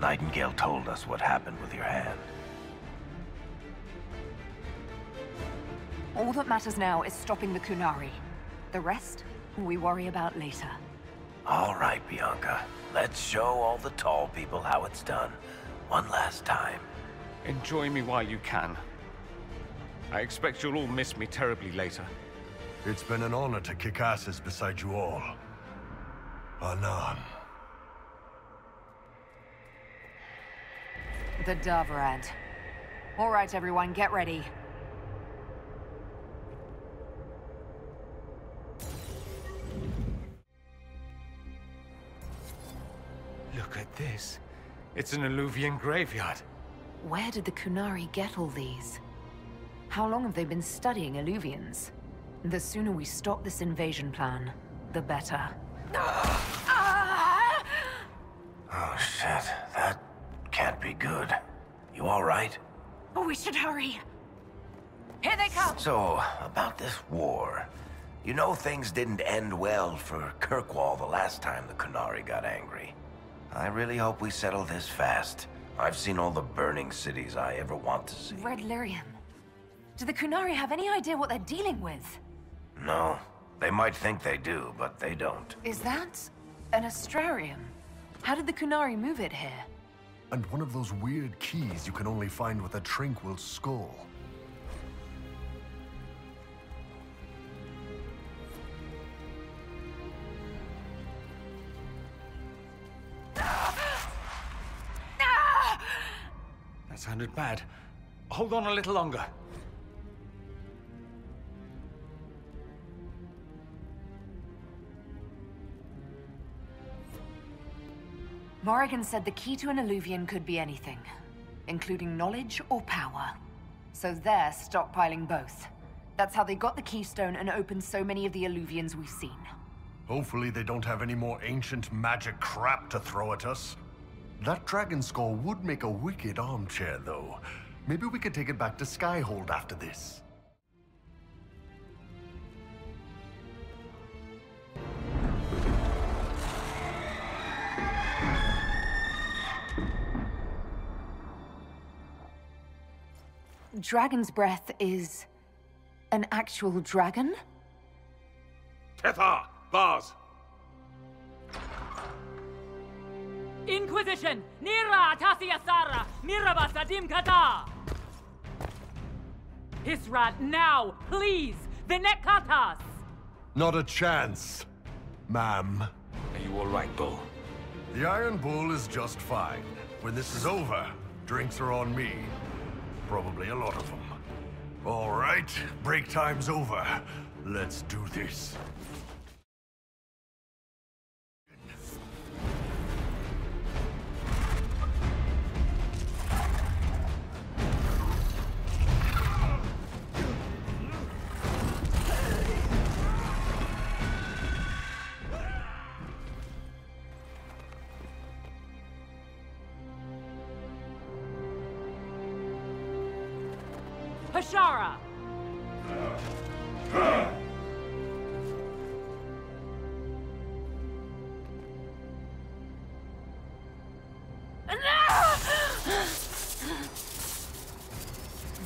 Nightingale told us what happened with your hand. All that matters now is stopping the Kunari. The rest, we worry about later. All right, Bianca. Let's show all the tall people how it's done. One last time. Enjoy me while you can. I expect you'll all miss me terribly later. It's been an honor to kick asses beside you all. Anan. The Davarad. All right, everyone, get ready. Look at this. It's an Alluvian graveyard. Where did the Kunari get all these? How long have they been studying Alluvians? The sooner we stop this invasion plan, the better. Oh shit, that can't be good. You all right? Oh, we should hurry. Here they come! So, about this war. You know things didn't end well for Kirkwall the last time the Kunari got angry. I really hope we settle this fast. I've seen all the burning cities I ever want to see. Red Lyrium. Do the Kunari have any idea what they're dealing with? No. They might think they do, but they don't. Is that an astrarium? How did the Kunari move it here? And one of those weird keys you can only find with a tranquil skull. That sounded bad. Hold on a little longer. Morrigan said the key to an Alluvian could be anything, including knowledge or power. So they're stockpiling both. That's how they got the keystone and opened so many of the Alluvians we've seen. Hopefully they don't have any more ancient magic crap to throw at us. That dragon skull would make a wicked armchair, though. Maybe we could take it back to Skyhold after this. Dragon's breath is an actual dragon? Tethar! Bars! Inquisition! Nira Tasiasara! Mirabasadim Kata! Hisrat, now! Please! Vinekatas! Not a chance, ma'am. Are you all right, Bull? The Iron Bull is just fine. When this is over, drinks are on me. Probably a lot of them. All right, break time's over. Let's do this. Hashara!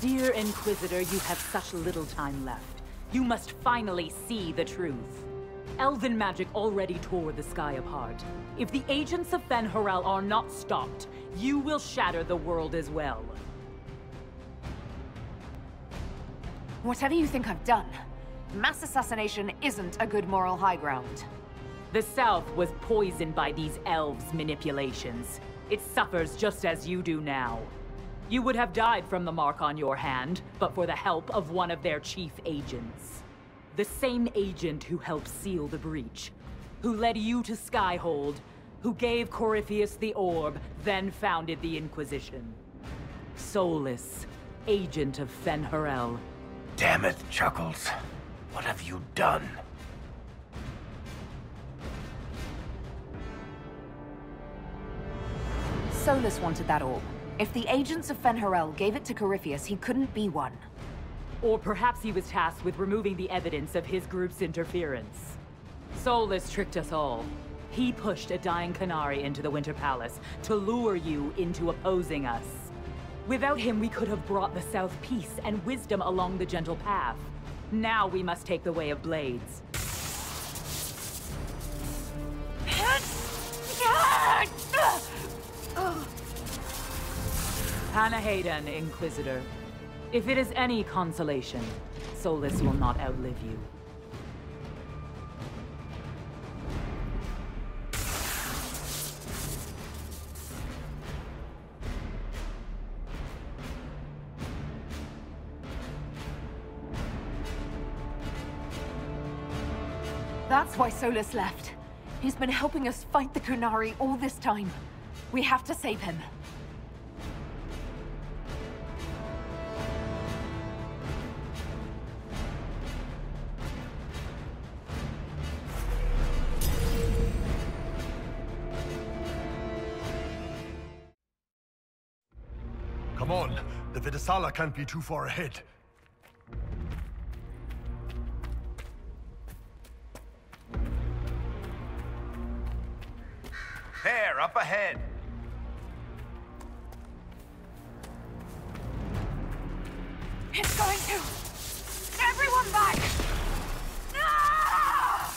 Dear Inquisitor, you have such little time left. You must finally see the truth. Elven magic already tore the sky apart. If the agents of Fen'Harel are not stopped, you will shatter the world as well. Whatever you think I've done, mass assassination isn't a good moral high ground. The South was poisoned by these elves' manipulations. It suffers just as you do now. You would have died from the mark on your hand, but for the help of one of their chief agents. The same agent who helped seal the breach, who led you to Skyhold, who gave Corypheus the orb, then founded the Inquisition. Soulless, agent of Fen'Harel. Damn it, Chuckles. What have you done? Solus wanted that orb. If the agents of Fen'Harel gave it to Corypheus, he couldn't be one. Or perhaps he was tasked with removing the evidence of his group's interference. Solus tricked us all. He pushed a dying Qunari into the Winter Palace to lure you into opposing us. Without him, we could have brought the South peace and wisdom along the gentle path. Now we must take the way of blades. Panahedon, Inquisitor. If it is any consolation, Solus will not outlive you. That's why Solus left. He's been helping us fight the Qunari all this time. We have to save him. Come on, the Vidasala can't be too far ahead. There, up ahead. It's going to! Everyone back! Ah!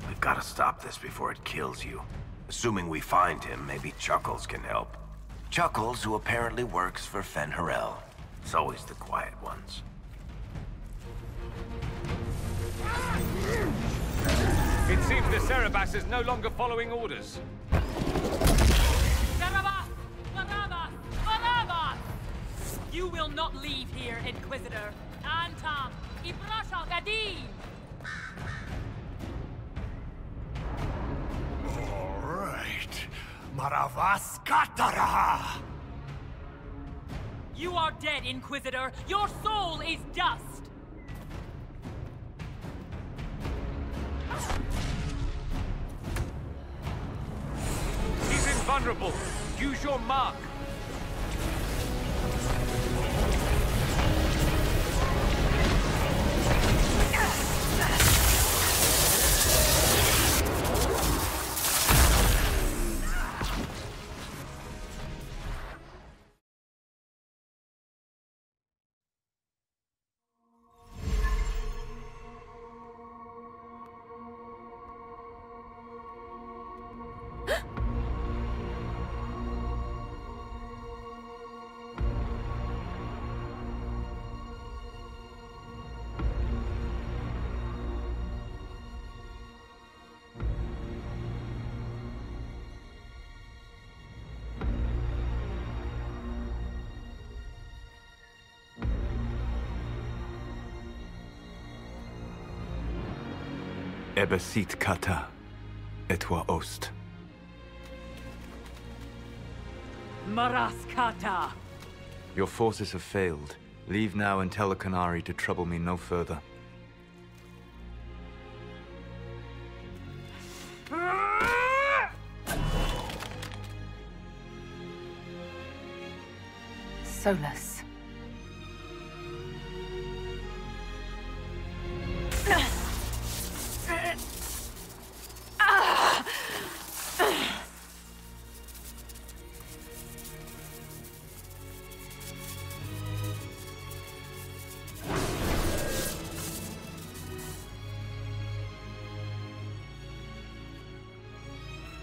We've got to stop this before it kills you. Assuming we find him, maybe Chuckles can help. Chuckles, who apparently works for Fen'Harel. It's always the quiet ones. It seems the Cerebas is no longer following orders. Cerebas! Barabbas! Barabbas! You will not leave here, Inquisitor. Antam! Ibrasha Gadim! All right. Maravas Katara! You are dead, Inquisitor! Your soul is dust! He's invulnerable. Use your mark. Ebesit kata, etwa ost. Maraskata! Your forces have failed. Leave now and tell the Qunari to trouble me no further. Solus.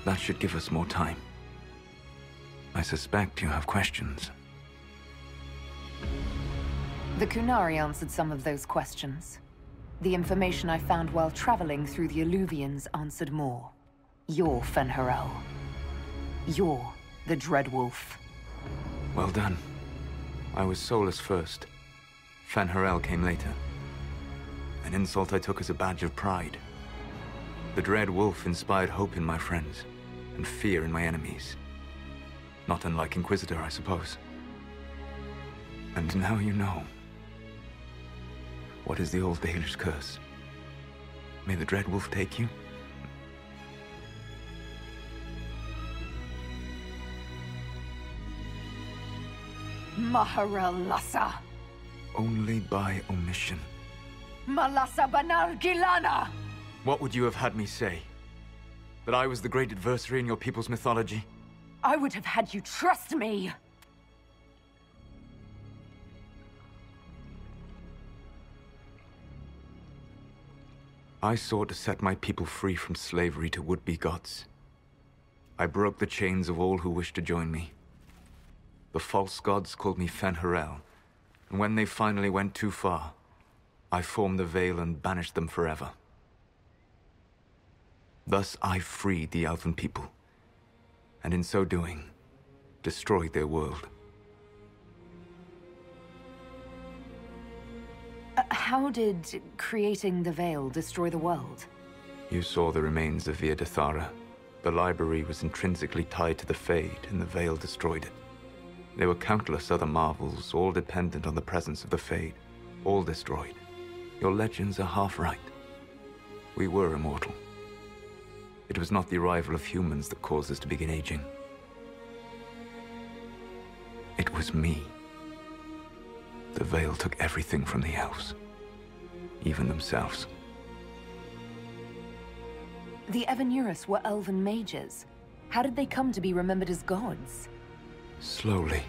That should give us more time. I suspect you have questions. The Qunari answered some of those questions. The information I found while traveling through the Alluvians answered more. You're Fen'Harel. You're the Dreadwolf. Well done. I was Solus first. Fen'Harel came later. An insult I took as a badge of pride. The Dread Wolf inspired hope in my friends, and fear in my enemies. Not unlike Inquisitor, I suppose. And now you know. What is the old Dalish curse? May the Dread Wolf take you? Maharel Lassa. only by omission. Malasa Banar Gilana! What would you have had me say? That I was the great adversary in your people's mythology? I would have had you trust me! I sought to set my people free from slavery to would-be gods. I broke the chains of all who wished to join me. The false gods called me Fen'Harel, and when they finally went too far, I formed the Veil and banished them forever. Thus I freed the Elven people, and in so doing, destroyed their world. How did creating the Veil destroy the world? You saw the remains of Via Dathara. The library was intrinsically tied to the Fade, and the Veil destroyed it. There were countless other marvels, all dependent on the presence of the Fade, all destroyed. Your legends are half right. We were immortal. It was not the arrival of humans that caused us to begin aging. It was me. The Veil took everything from the elves, even themselves. The Evanurus were elven mages. How did they come to be remembered as gods? Slowly.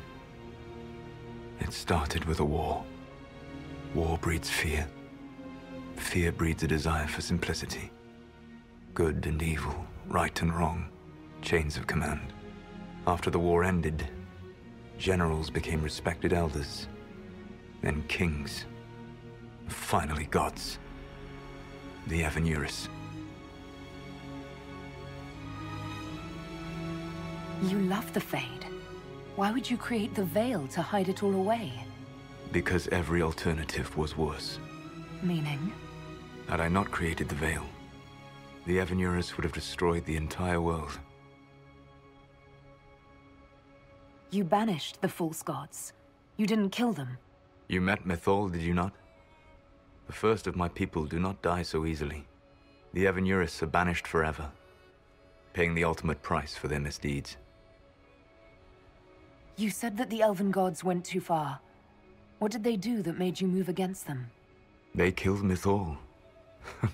It started with a war. War breeds fear. Fear breeds a desire for simplicity. Good and evil, right and wrong, chains of command. After the war ended, generals became respected elders, then kings, finally gods. The Evanurus. You love the Fade. Why would you create the Veil to hide it all away? Because every alternative was worse. Meaning? Had I not created the Veil, the Evanurus would have destroyed the entire world. You banished the false gods. You didn't kill them. You met Mythol, did you not? The first of my people do not die so easily. The Evanurus are banished forever, paying the ultimate price for their misdeeds. You said that the elven gods went too far. What did they do that made you move against them? They killed Mythol.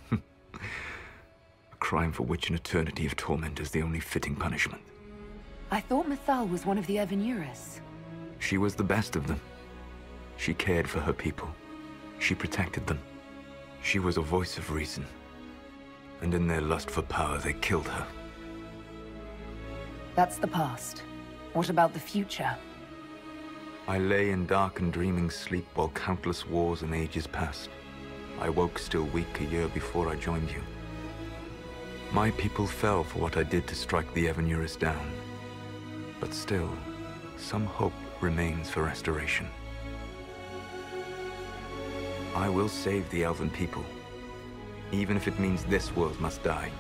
A crime for which an eternity of torment is the only fitting punishment. I thought Mythal was one of the Evanurus. She was the best of them. She cared for her people. She protected them. She was a voice of reason. And in their lust for power, they killed her. That's the past. What about the future? I lay in dark and dreaming sleep while countless wars and ages passed. I woke still weak a year before I joined you. My people fell for what I did to strike the Evanurus down. But still, some hope remains for restoration. I will save the Elven people, even if it means this world must die.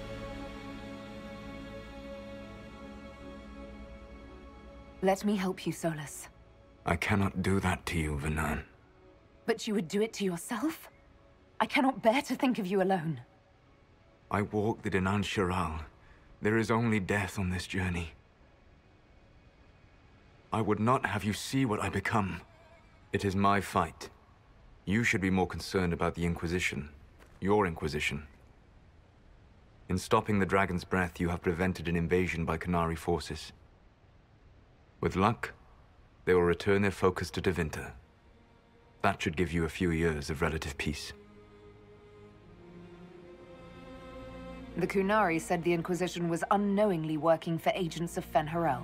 Let me help you, Solus. I cannot do that to you, Vanan. But you would do it to yourself? I cannot bear to think of you alone. I walk the Dinan Shiral. There is only death on this journey. I would not have you see what I become. It is my fight. You should be more concerned about the Inquisition. Your Inquisition. In stopping the Dragon's Breath, you have prevented an invasion by Qunari forces. With luck, they will return their focus to Tevinter. That should give you a few years of relative peace. The Qunari said the Inquisition was unknowingly working for agents of Fen'Harel.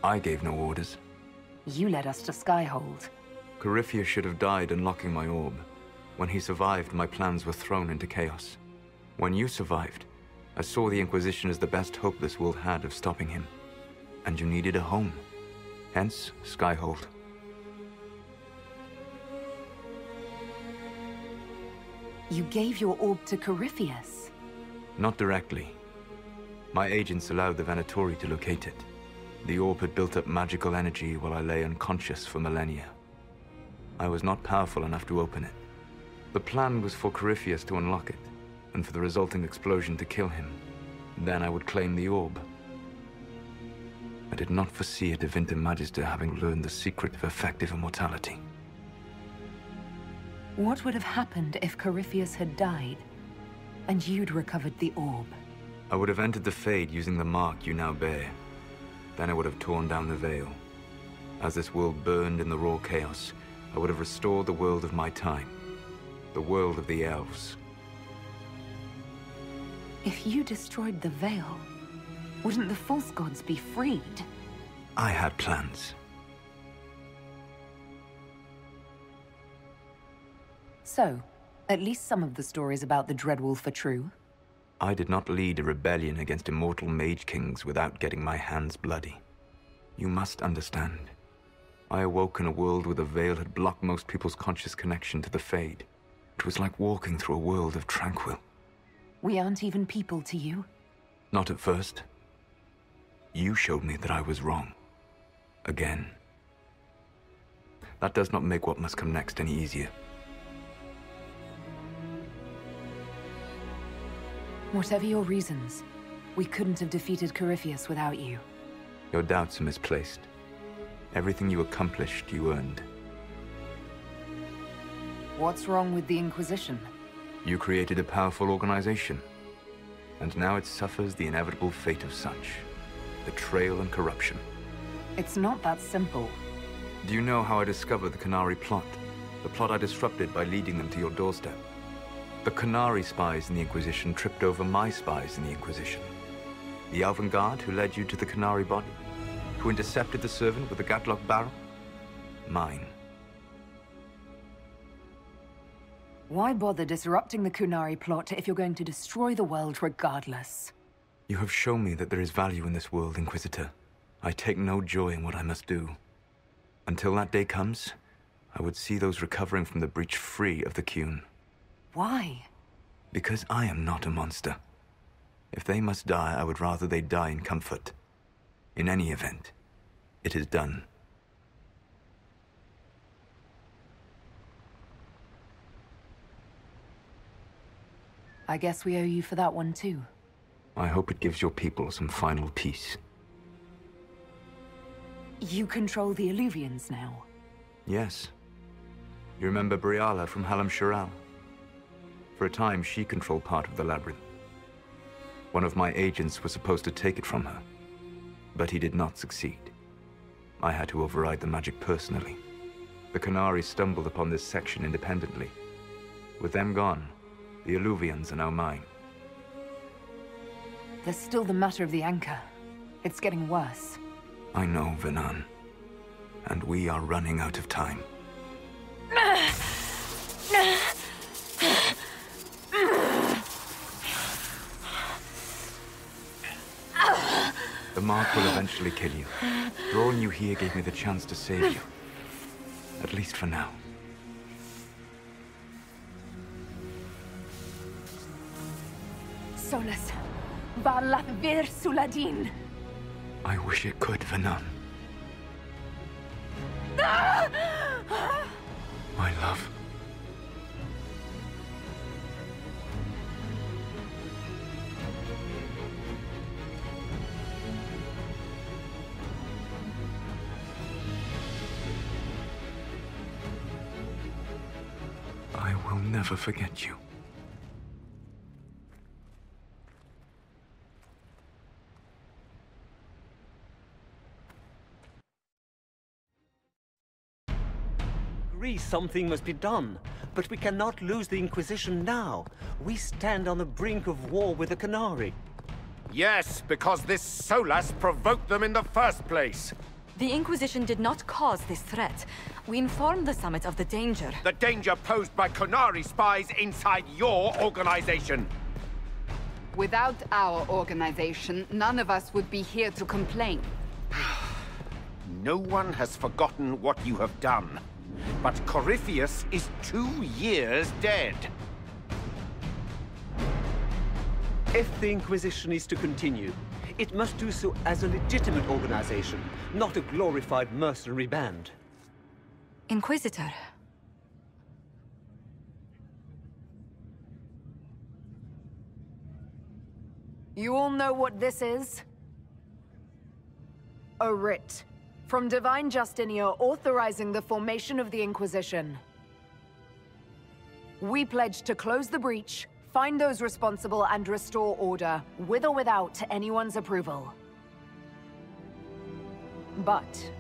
I gave no orders. You led us to Skyhold. Corypheus should have died unlocking my orb. When he survived, my plans were thrown into chaos. When you survived, I saw the Inquisition as the best hope this world had of stopping him. And you needed a home. Hence, Skyhold. You gave your orb to Corypheus? Not directly. My agents allowed the Venatori to locate it. The orb had built up magical energy while I lay unconscious for millennia. I was not powerful enough to open it. The plan was for Corypheus to unlock it, and for the resulting explosion to kill him. Then I would claim the orb. I did not foresee a Tevinter Magister having learned the secret of effective immortality. What would have happened if Corypheus had died, and you'd recovered the orb? I would have entered the Fade using the mark you now bear. Then I would have torn down the veil. As this world burned in the raw chaos, I would have restored the world of my time. The world of the elves. If you destroyed the veil, wouldn't the false gods be freed? I had plans. So, at least some of the stories about the Dreadwolf are true. I did not lead a rebellion against immortal mage kings without getting my hands bloody. You must understand. I awoke in a world where the veil had blocked most people's conscious connection to the Fade. It was like walking through a world of tranquil. We aren't even people to you? Not at first. You showed me that I was wrong. Again. That does not make what must come next any easier. Whatever your reasons, we couldn't have defeated Corypheus without you. Your doubts are misplaced. Everything you accomplished, you earned. What's wrong with the Inquisition? You created a powerful organization, and now it suffers the inevitable fate of such. Betrayal and corruption. It's not that simple. Do you know how I discovered the Canary plot? The plot I disrupted by leading them to your doorstep. The Canary spies in the Inquisition tripped over my spies in the Inquisition. The Elven Guard who led you to the Canary body, who intercepted the servant with the Gatlock barrel. Mine. Why bother disrupting the Kunari plot if you're going to destroy the world regardless? You have shown me that there is value in this world, Inquisitor. I take no joy in what I must do. Until that day comes, I would see those recovering from the breach free of the Qun. Why? Because I am not a monster. If they must die, I would rather they die in comfort. In any event, it is done. I guess we owe you for that one too. I hope it gives your people some final peace. You control the Illuvians now? Yes. You remember Briala from Hallam Shiral? For a time, she controlled part of the labyrinth. One of my agents was supposed to take it from her, but he did not succeed. I had to override the magic personally. The Canary stumbled upon this section independently. With them gone, the Illuvians are now mine. There's still the matter of the anchor. It's getting worse. I know, Venan. And we are running out of time. The mark will eventually kill you. Drawing you here gave me the chance to save you. At least for now. Solus, Varla Vir Suladin. I wish it could, Venan. My love. I will never forget you. Something must be done, but we cannot lose the Inquisition now. We stand on the brink of war with the Canary. Yes, because this Solus provoked them in the first place. The Inquisition did not cause this threat. We informed the Summit of the danger. The danger posed by Canary spies inside your organization. Without our organization, none of us would be here to complain. No one has forgotten what you have done. But Corypheus is 2 years dead. If the Inquisition is to continue, it must do so as a legitimate organization, not a glorified mercenary band. Inquisitor. You all know what this is? A writ. From Divine Justinia authorizing the formation of the Inquisition. We pledge to close the breach, find those responsible, and restore order, with or without anyone's approval. But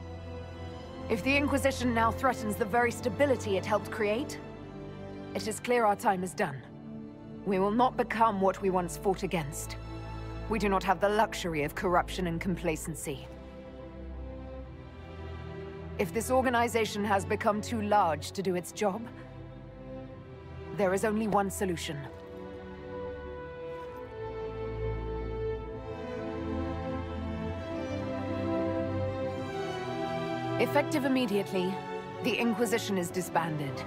if the Inquisition now threatens the very stability it helped create, it is clear our time is done. We will not become what we once fought against. We do not have the luxury of corruption and complacency. If this organization has become too large to do its job, there is only one solution. Effective immediately, the Inquisition is disbanded.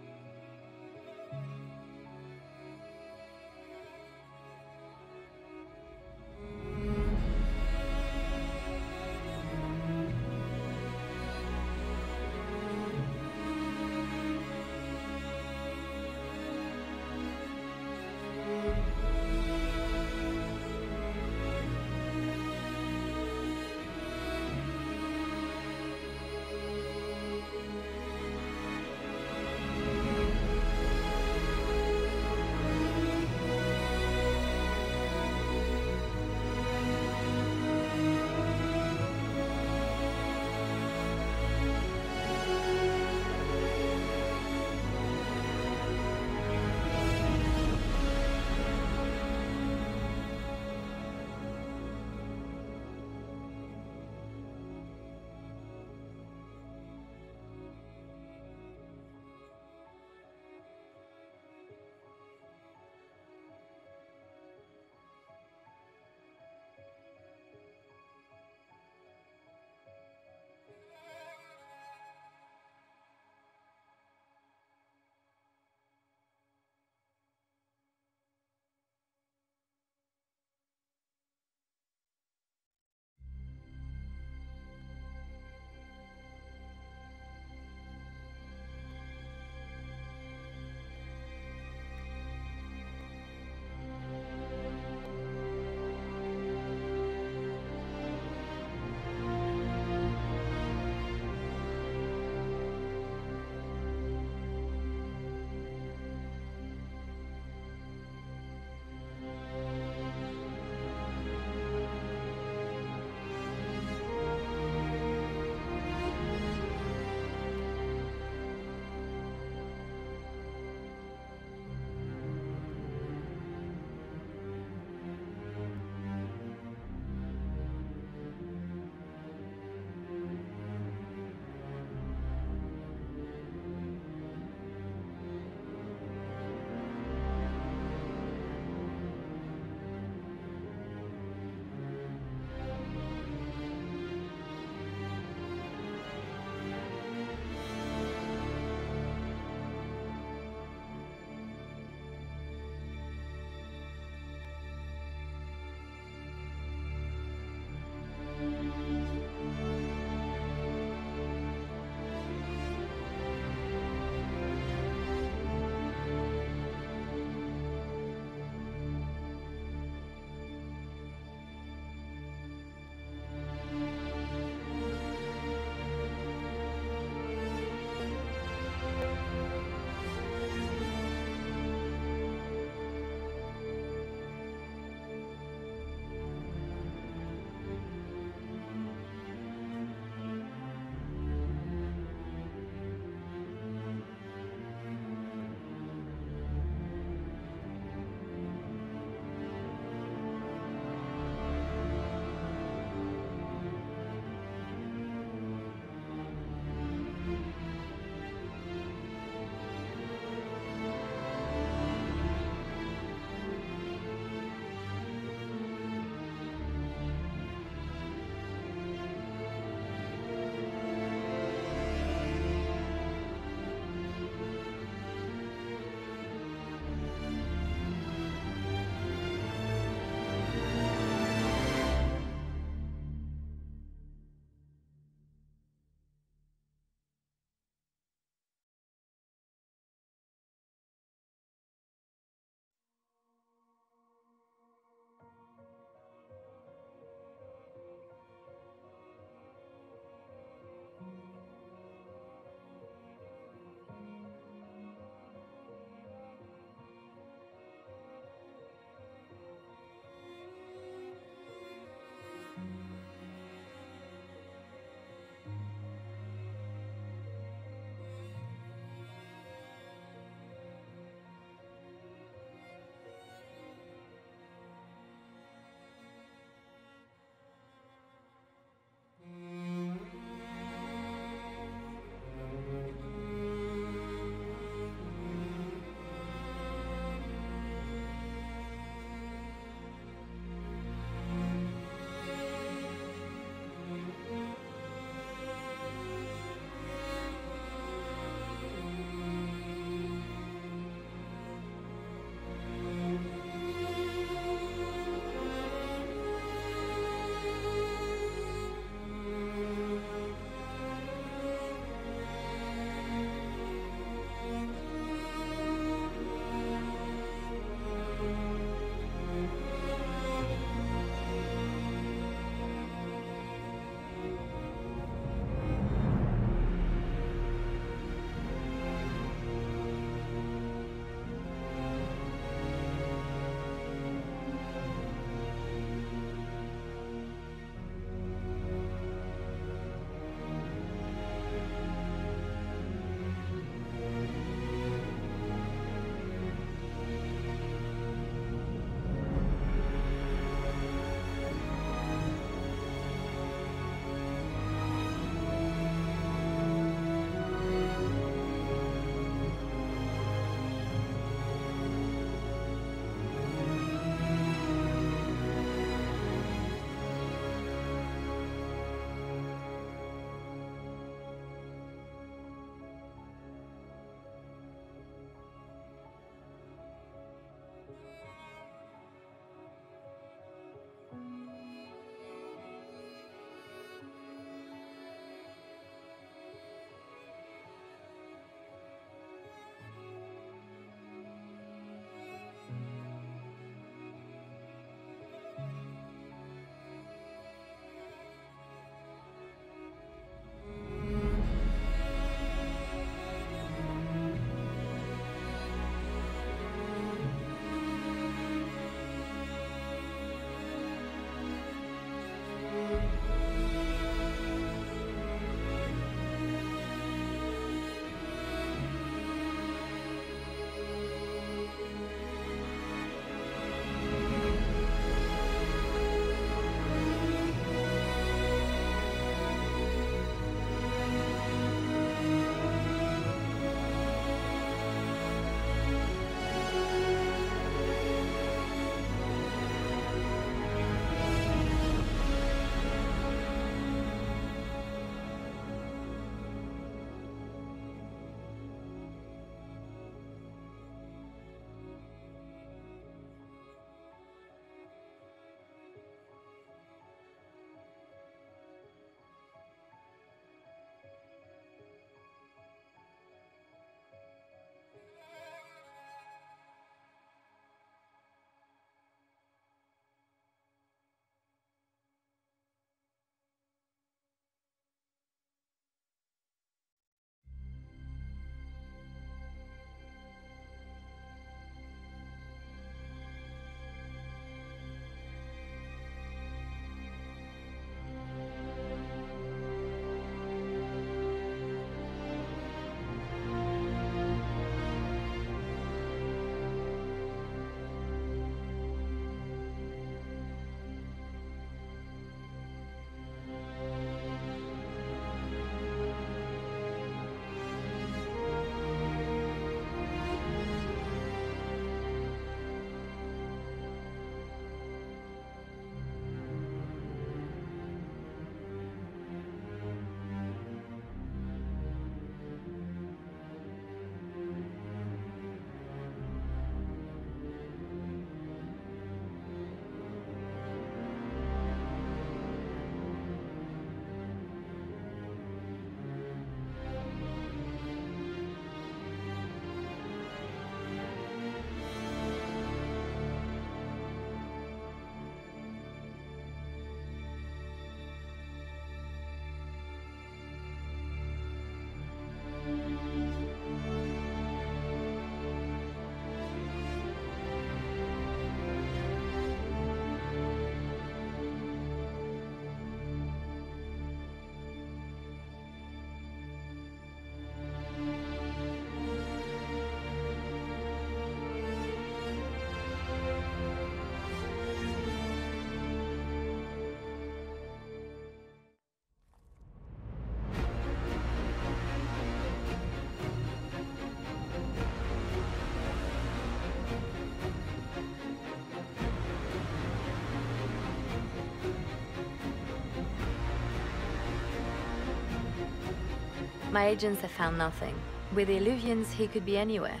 My agents have found nothing. With the Illuvians, he could be anywhere.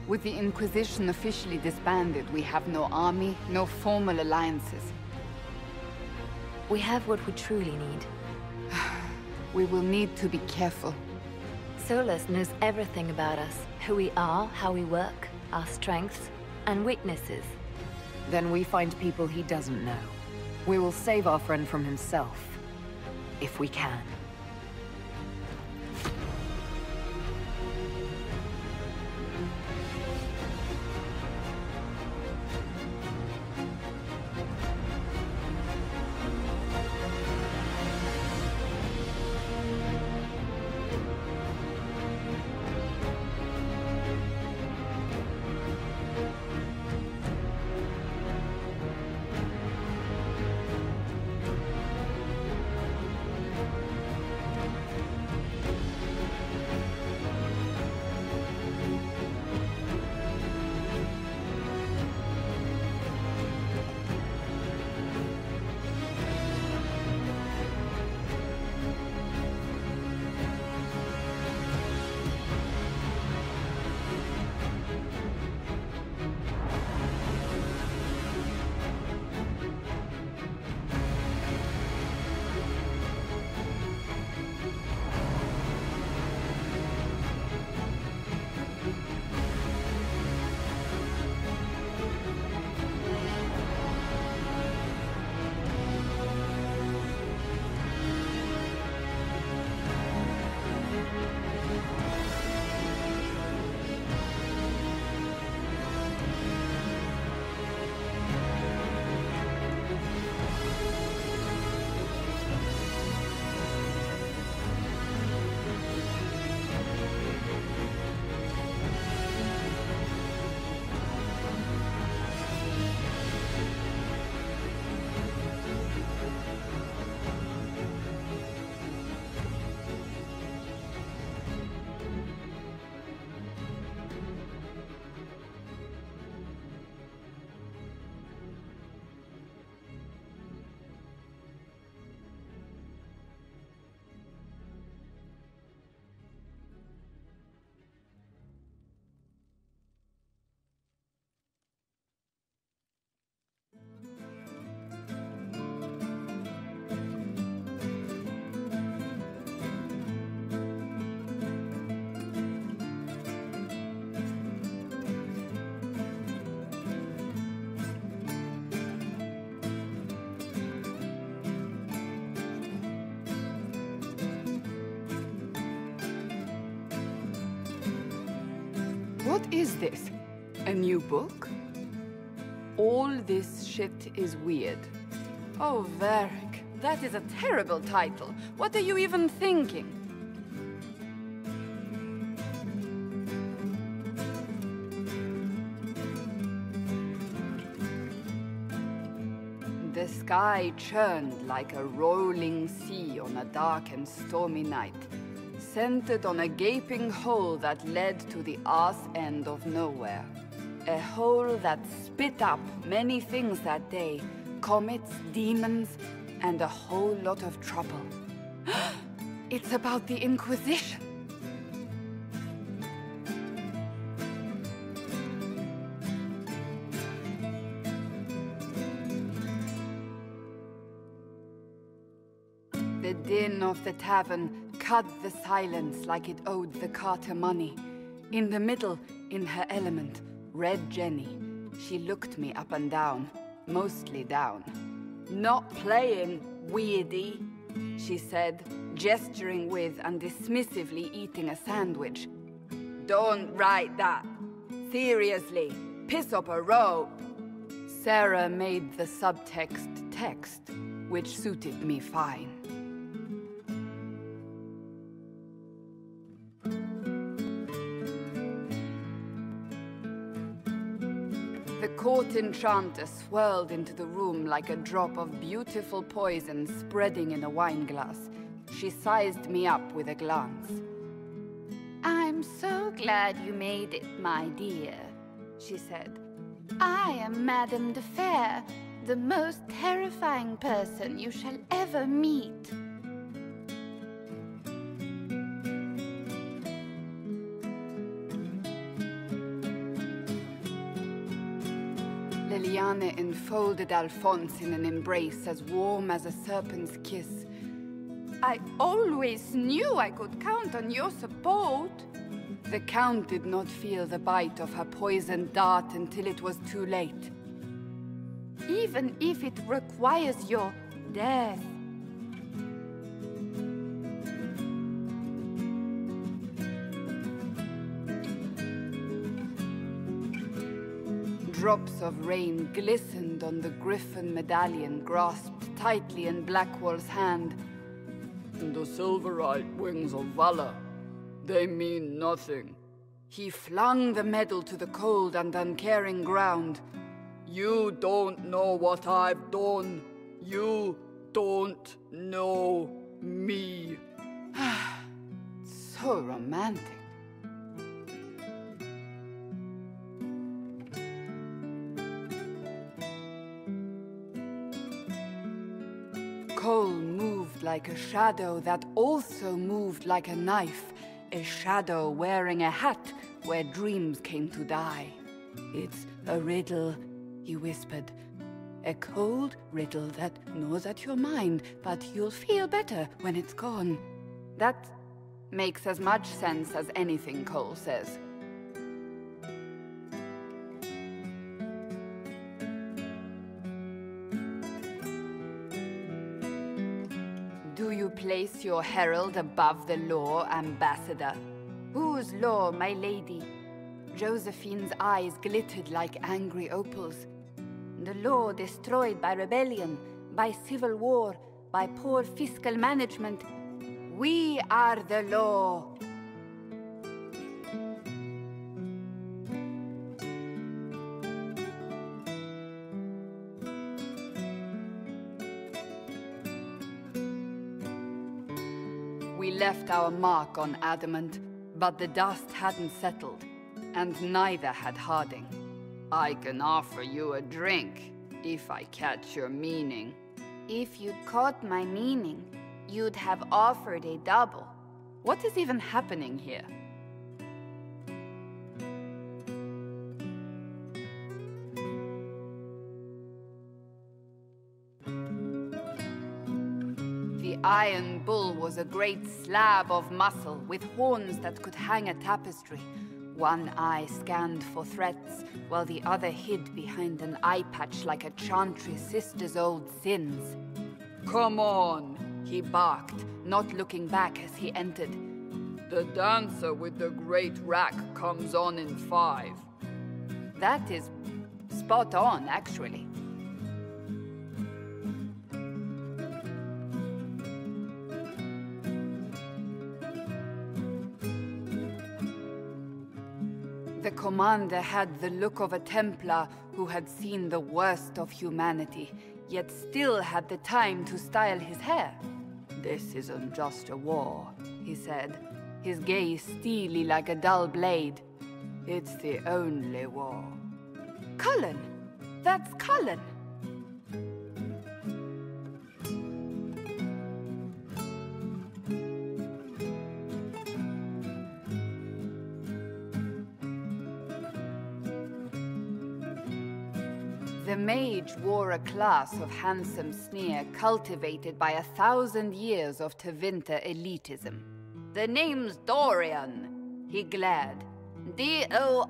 With the Inquisition officially disbanded, we have no army, no formal alliances. We have what we truly need. We will need to be careful. Solus knows everything about us. Who we are, how we work, our strengths and weaknesses. Then we find people he doesn't know. We will save our friend from himself. If we can. What is this? A new book? All this shit is weird. Oh, Varric, that is a terrible title. What are you even thinking? The sky churned like a rolling sea on a dark and stormy night, centered on a gaping hole that led to the arse end of nowhere. A hole that spit up many things that day, comets, demons, and a whole lot of trouble. It's about the Inquisition. The din of the tavern cut the silence like it owed the carter money. In the middle, in her element, Red Jenny. She looked me up and down, mostly down. "Not playing, weirdy," she said, gesturing with and dismissively eating a sandwich. "Don't write that. Seriously, piss up a rope." Sarah made the subtext text, which suited me fine. The court enchanter swirled into the room like a drop of beautiful poison spreading in a wineglass. She sized me up with a glance. "I'm so glad you made it, my dear," she said. "I am Madame de Fair, the most terrifying person you shall ever meet." Johanna enfolded Alphonse in an embrace as warm as a serpent's kiss. I always knew I could count on your support. The Count did not feel the bite of her poisoned dart until it was too late. Even if it requires your death. Drops of rain glistened on the griffin medallion grasped tightly in Blackwall's hand. The silver-eyed wings of valor, they mean nothing. He flung the medal to the cold and uncaring ground. You don't know what I've done. You don't know me. So romantic. Cole moved like a shadow that also moved like a knife. A shadow wearing a hat where dreams came to die. It's a riddle, he whispered. A cold riddle that gnaws at your mind, but you'll feel better when it's gone. That makes as much sense as anything Cole says. Do you place your herald above the law, Ambassador? Whose law, my lady? Josephine's eyes glittered like angry opals. The law destroyed by rebellion, by civil war, by poor fiscal management. We are the law. We left our mark on adamant, but the dust hadn't settled, and neither had Harding. I can offer you a drink, if I catch your meaning. If you'd caught my meaning, you'd have offered a double. What is even happening here? The Iron Bull was a great slab of muscle with horns that could hang a tapestry. One eye scanned for threats, while the other hid behind an eye patch like a chantry sister's old sins. Come on, he barked, not looking back as he entered. The dancer with the great rack comes on in 5. That is spot on, actually. The commander had the look of a Templar who had seen the worst of humanity, yet still had the time to style his hair. This isn't just a war, he said, his gaze steely like a dull blade. It's the only war. Cullen! That's Cullen! The mage wore a class of handsome sneer cultivated by 1,000 years of Tevinter elitism. The name's Dorian, he glared. D-O-R-I-A-N.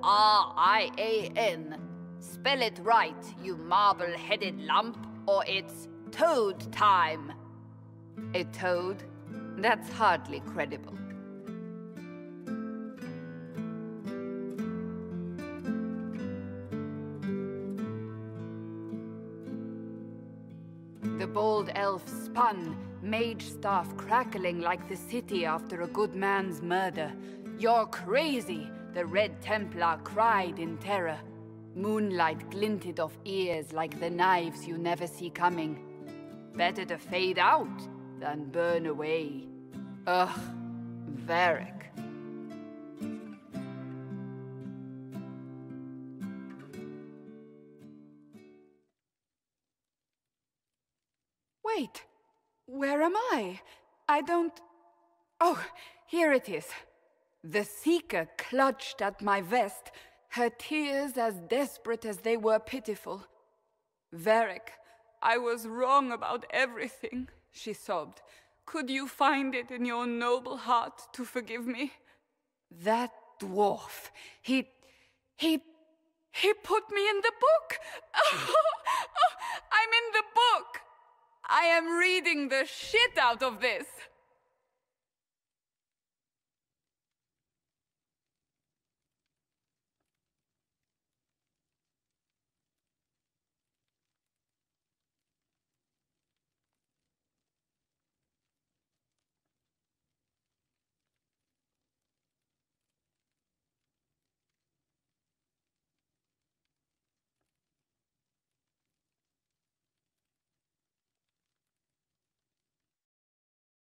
Spell it right, you marble-headed lump, or it's toad time. A toad? That's hardly credible. The bold elf spun, mage staff crackling like the city after a good man's murder. You're crazy, the Red Templar cried in terror. Moonlight glinted off ears like the knives you never see coming. Better to fade out than burn away. Ugh, Varric. Wait, where am I? I don't... Oh, here it is. The Seeker clutched at my vest, her tears as desperate as they were pitiful. Varric, I was wrong about everything, she sobbed. Could you find it in your noble heart to forgive me? That dwarf, he put me in the book! I'm in the book! I am reading the shit out of this!